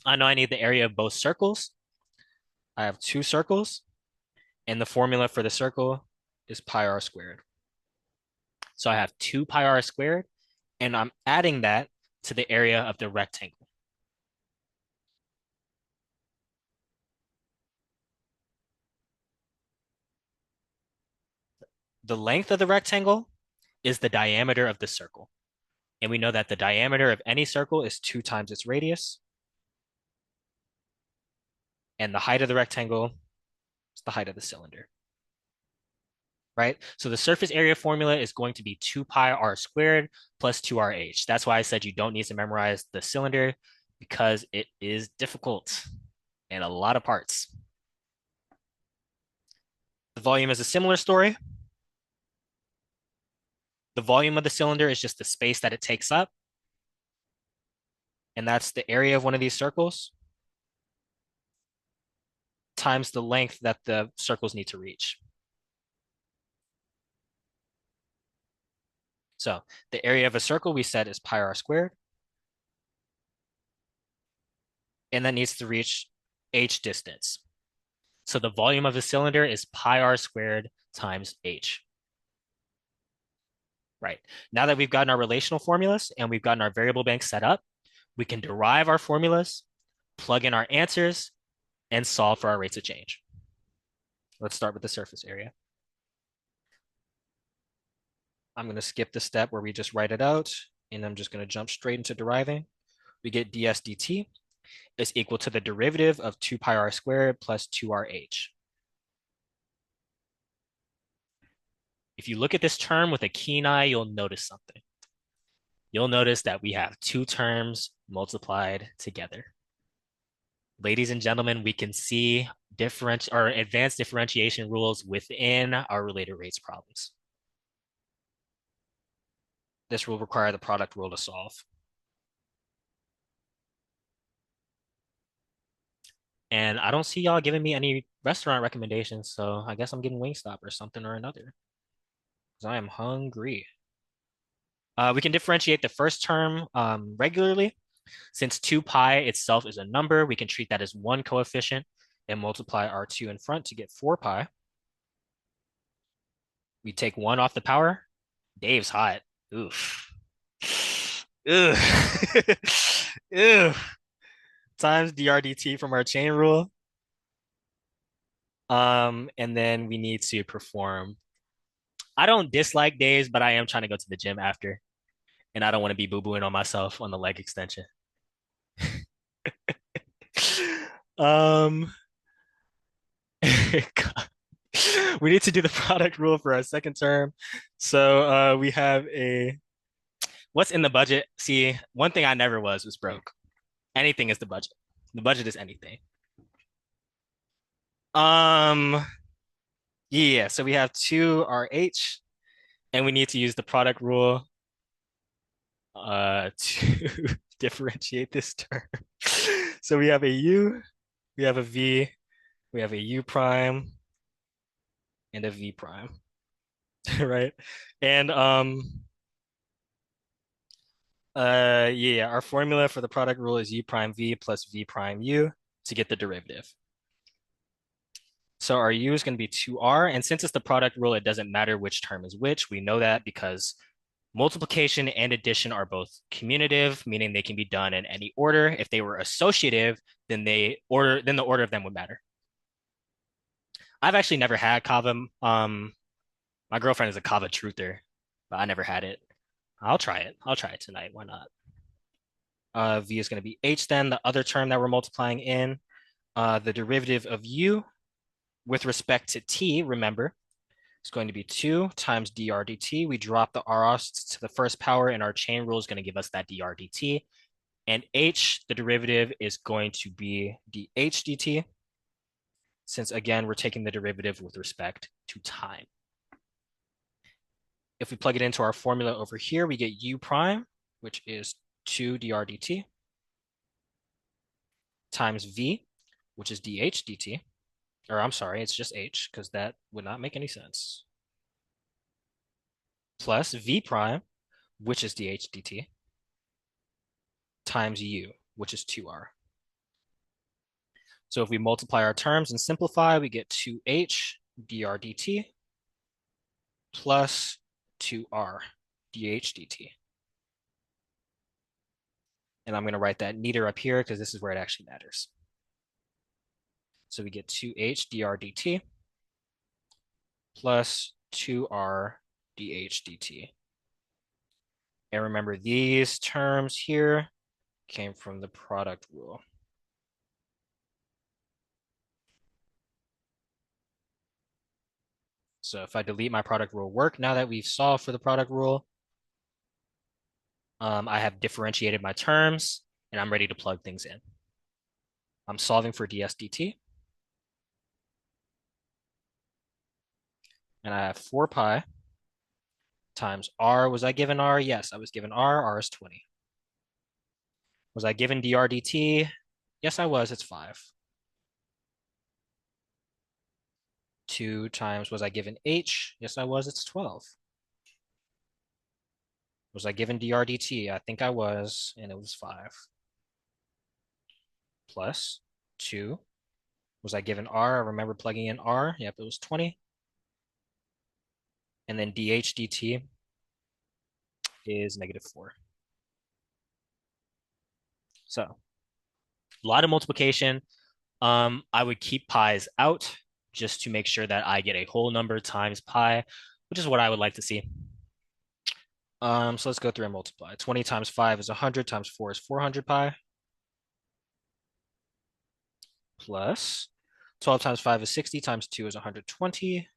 S1: I know I need the area of both circles. I have two circles, and the formula for the circle is pi r squared. So I have 2 pi r squared, and I'm adding that to the area of the rectangle. The length of the rectangle is the diameter of the circle. And we know that the diameter of any circle is 2 times its radius. And the height of the rectangle is the height of the cylinder, right? So the surface area formula is going to be 2 pi r squared plus 2rh. That's why I said you don't need to memorize the cylinder because it is difficult and a lot of parts. The volume is a similar story. The volume of the cylinder is just the space that it takes up. And that's the area of one of these circles times the length that the circles need to reach. So the area of a circle we said is pi r squared. And that needs to reach h distance. So the volume of a cylinder is pi r squared times h. Right. Now that we've gotten our relational formulas and we've gotten our variable bank set up, we can derive our formulas, plug in our answers, and solve for our rates of change. Let's start with the surface area. I'm going to skip the step where we just write it out, and I'm just going to jump straight into deriving. We get ds dt is equal to the derivative of 2 pi r squared plus 2rh. If you look at this term with a keen eye, you'll notice something. You'll notice that we have two terms multiplied together. Ladies and gentlemen, we can see different or advanced differentiation rules within our related rates problems. This will require the product rule to solve. And I don't see y'all giving me any restaurant recommendations, so I guess I'm getting Wingstop or something or another. Because I am hungry. We can differentiate the first term regularly. Since 2 pi itself is a number, we can treat that as one coefficient and multiply R2 in front to get 4 pi. We take 1 off the power. Dave's hot. Oof. Ugh. Ugh. Times drdt from our chain rule. And then we need to perform. I don't dislike days, but I am trying to go to the gym after. And I don't want to be boo-booing on myself on the leg extension. um we need to do the product rule for our second term. So we have a what's in the budget? See, one thing I never was broke. Anything is the budget. The budget is anything. Um, yeah, so we have 2RH and we need to use the product rule to differentiate this term. So we have a U, we have a V, we have a U prime, and a V prime, right? And yeah, our formula for the product rule is U prime V plus V prime U to get the derivative. So our u is going to be 2r. And since it's the product rule, it doesn't matter which term is which. We know that because multiplication and addition are both commutative, meaning they can be done in any order. If they were associative, then the order of them would matter. I've actually never had kava. My girlfriend is a kava truther, but I never had it. I'll try it. I'll try it tonight. Why not? V is going to be h then, the other term that we're multiplying in. The derivative of u with respect to t, remember, is going to be 2 times dr dt. We drop the r's to the first power, and our chain rule is going to give us that dr dt. And h, the derivative, is going to be dh dt, since, again, we're taking the derivative with respect to time. If we plug it into our formula over here, we get u prime, which is 2 dr dt, times v, which is dh dt. Or I'm sorry, it's just h, because that would not make any sense. Plus v prime, which is dh dt, times u, which is 2r. So if we multiply our terms and simplify, we get 2h dr dt plus 2r dh dt. And I'm going to write that neater up here because this is where it actually matters. So we get 2h dr dt plus 2r dh dt. And remember, these terms here came from the product rule. So if I delete my product rule work, now that we've solved for the product rule, I have differentiated my terms and I'm ready to plug things in. I'm solving for ds dt. And I have 4 pi times r. Was I given r? Yes, I was given r. R is 20. Was I given dr dt? Yes, I was. It's 5. 2 times, was I given h? Yes, I was. It's 12. Was I given dr dt? I think I was, and it was 5. Plus 2. Was I given r? I remember plugging in r. Yep, it was 20. And then dh dt is -4. So a lot of multiplication. I would keep pi's out just to make sure that I get a whole number times pi, which is what I would like to see. So let's go through and multiply. 20 times 5 is 100, times 4 is 400 pi, plus 12 times 5 is 60, times 2 is 120,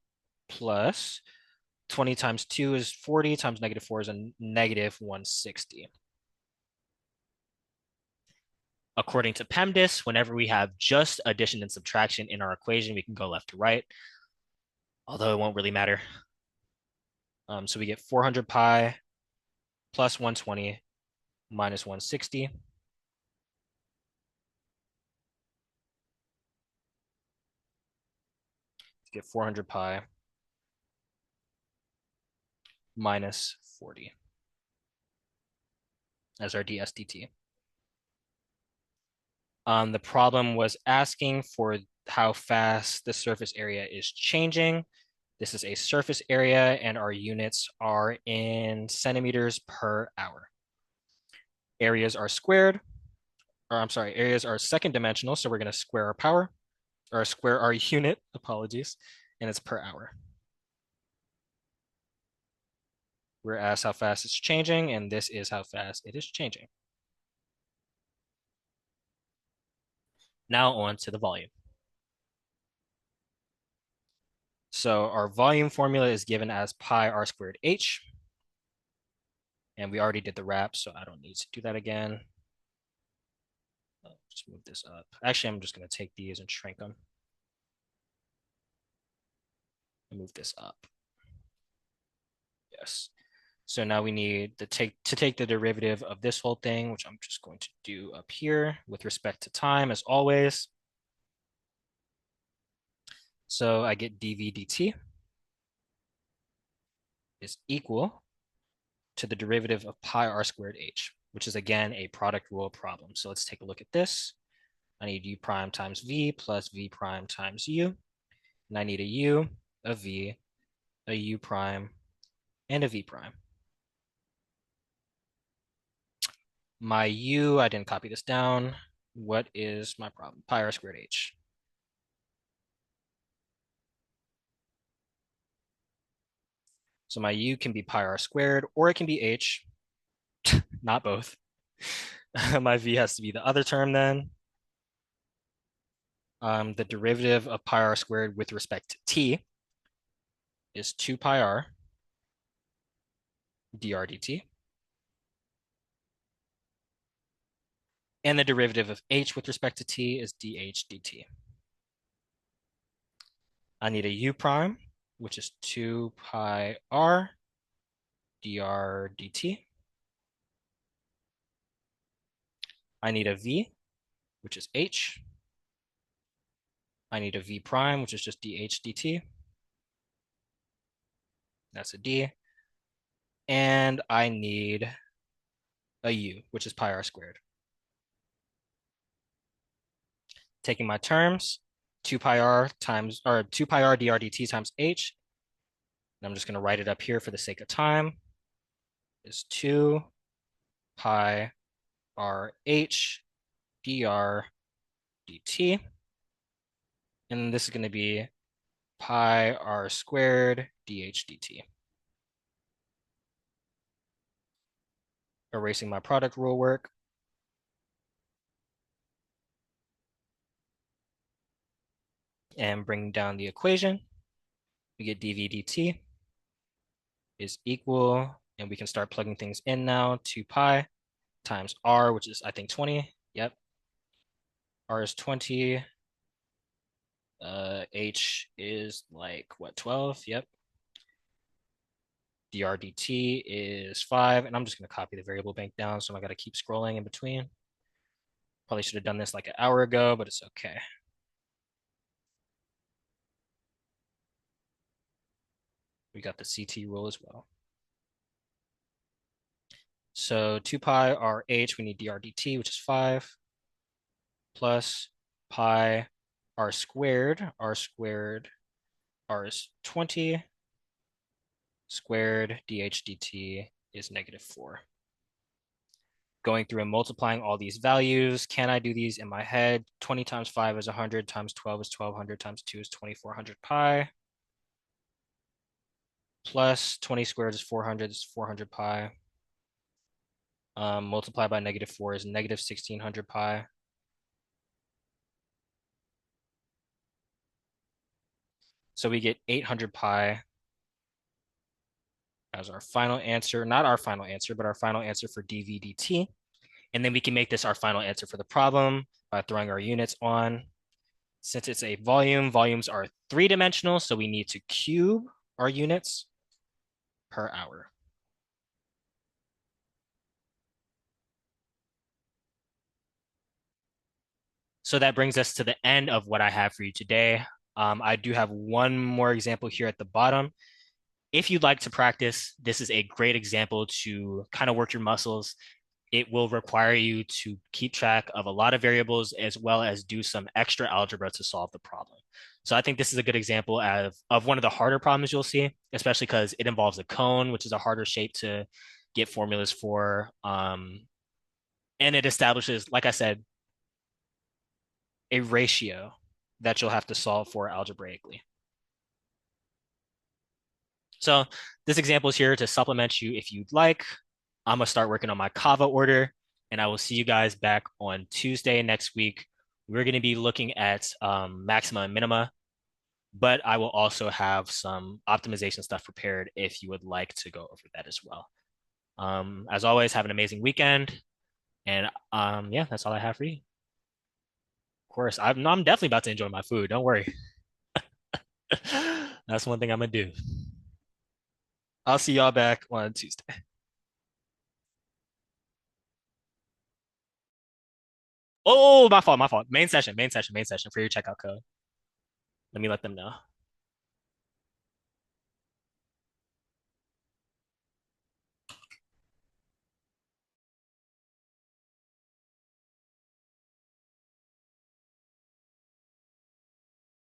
S1: plus 20 times 2 is 40, times -4 is a -160. According to PEMDAS, whenever we have just addition and subtraction in our equation, we can go left to right, although it won't really matter. So we get 400 pi plus 120 minus 160. Get 400 pi minus 40 as our ds dt. The problem was asking for how fast the surface area is changing. This is a surface area, and our units are in centimeters per hour. Areas are squared, or I'm sorry, areas are second dimensional, so we're going to square our power, or square our unit, apologies, and it's per hour. We're asked how fast it's changing, and this is how fast it is changing. Now on to the volume. So our volume formula is given as pi r squared h. And we already did the wrap, so I don't need to do that again. I'll just move this up. Actually, I'm just going to take these and shrink them. And move this up. Yes. So now we need to take the derivative of this whole thing, which I'm just going to do up here with respect to time, as always. So I get dv dt is equal to the derivative of pi r squared h, which is, again, a product rule problem. So let's take a look at this. I need u prime times v plus v prime times u. and I need a u, a v, a u prime, and a v prime. My u, I didn't copy this down. What is my problem? Pi r squared h. So my u can be pi r squared, or it can be h, not both. My v has to be the other term then. The derivative of pi r squared with respect to t is 2 pi r dr dt. And the derivative of h with respect to t is dh dt. I need a u prime, which is 2 pi r dr dt. I need a v, which is h. I need a v prime, which is just dh dt. That's a d. And I need a u, which is pi r squared. Taking my terms, 2 pi r times, or 2 pi r dr dt times h. And I'm just going to write it up here for the sake of time. Is 2 pi r h dr dt. And this is going to be pi r squared dh dt. Erasing my product rule work. And bringing down the equation, we get dv dt is equal, and we can start plugging things in now, 2 pi times r, which is, I think, 20. Yep. R is 20. H is like, what, 12? Yep. dr dt is 5, and I'm just going to copy the variable bank down, so I got to keep scrolling in between. Probably should have done this like an hour ago, but it's okay. We got the CT rule as well. So 2 pi rh, we need dr dt, which is 5, plus pi r squared. R is 20, squared dh dt is -4. Going through and multiplying all these values, can I do these in my head? 20 times 5 is 100, times 12 is 1200, times 2 is 2400 pi, plus 20 squared is 400, is 400 pi. Multiplied by -4 is -1600 pi. So we get 800 pi as our final answer, not our final answer, but our final answer for dv dt. And then we can make this our final answer for the problem by throwing our units on. Since it's a volume, volumes are three-dimensional, so we need to cube our units per hour. So that brings us to the end of what I have for you today. I do have one more example here at the bottom. If you'd like to practice, this is a great example to kind of work your muscles. It will require you to keep track of a lot of variables as well as do some extra algebra to solve the problem. So I think this is a good example of one of the harder problems you'll see, especially because it involves a cone, which is a harder shape to get formulas for. And it establishes, like I said, a ratio that you'll have to solve for algebraically. So this example is here to supplement you if you'd like. I'm gonna start working on my Kava order, and I will see you guys back on Tuesday next week. We're gonna be looking at maxima and minima, but I will also have some optimization stuff prepared if you would like to go over that as well. As always, have an amazing weekend, and yeah, that's all I have for you. Of course, I'm definitely about to enjoy my food. Don't worry. That's one thing I'm gonna do. I'll see y'all back on Tuesday. Oh, my fault, my fault. Main session for your checkout code. Let me let them know.